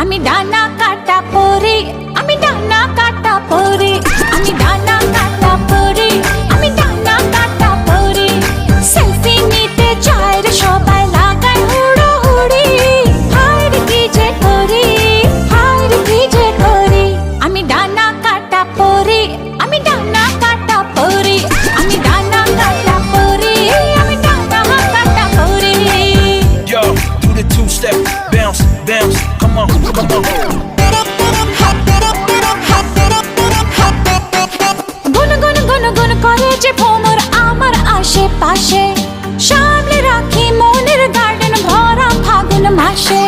আমি ডানা কাটা পরি, আমি ডানা কাটা পরি, আমি ডানা কাটা পরি, আমি ডানা কাটা পরি। সেলফি নিতে চায় রে সবাই লাগায় হুড়োহুড়ি। হায় রে কি যে করি, হায় রে কি যে করি। আমি ডানা কাটা পরি, আমি ডানা কাটা পরি, আমি ডানা কাটা পরি, আমি ডানা কাটা পরি। Yo, do the two-step, bounce, bounce, come on, come on. গুন গুন গুন গুন করে যে ভ্রমর আমার আশেপাশে, সামনে রাখি মনের গার্ডেন ভরা ফাগুন মাসে।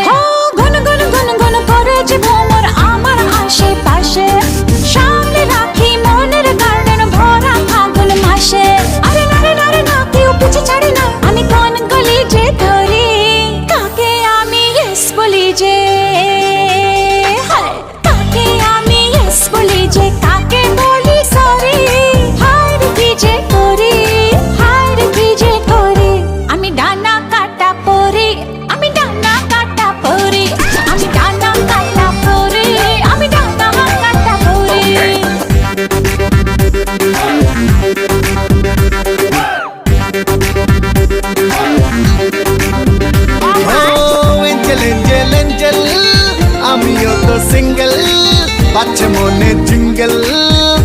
গুন গুন গুন গুন করে যে ভ্রমর আমার আশেপাশে, সামনে রাখি মনের গার্ডেন ভরা ফাগুন মাসে। আরে না রে না রে না, কেউ পিছে ছাড়ে না, আমি কোন গলি যে ধরি, কাকে আমি ইয়েস বলি যে, হায় কাকে আমি ইয়েস বলি যে, কাকে বলি সরি। হায় রে কি যে করি, হায় রে কি যে করি। আমি ডানা কাটা পরি, আমি ডানা কাটা পরি, আমি ডানা কাটা পরি, আমি ডানা কাটা পরি। এঞ্জেল এঞ্জেল এঞ্জেল, আমিও তো সিঙ্গেল, পাচ্ছে মনে জিঙ্গেল।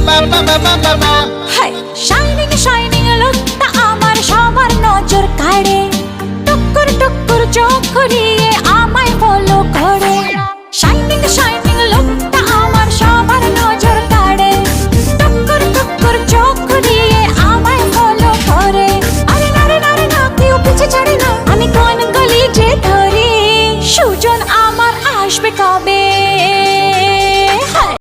বাবা বাবা বাবা, হাই শাইনিং শাইনিং লুকটা আমার সবার নজর কাড়ে, টুকুর টুকুর চোখ ঘুরিয়ে আমায় ফলো করে। শাইনিং শাইনিং লুকটা আমার সবার নজর কাড়ে, টুকুর টুকুর চোখ ঘুরিয়ে আমায় ফলো করে। আরে না রে না রে না, কেউ পিছে ছাড়ে না, আমি কোন গলি যে ধরি। সুজন আমার আসবে কবে,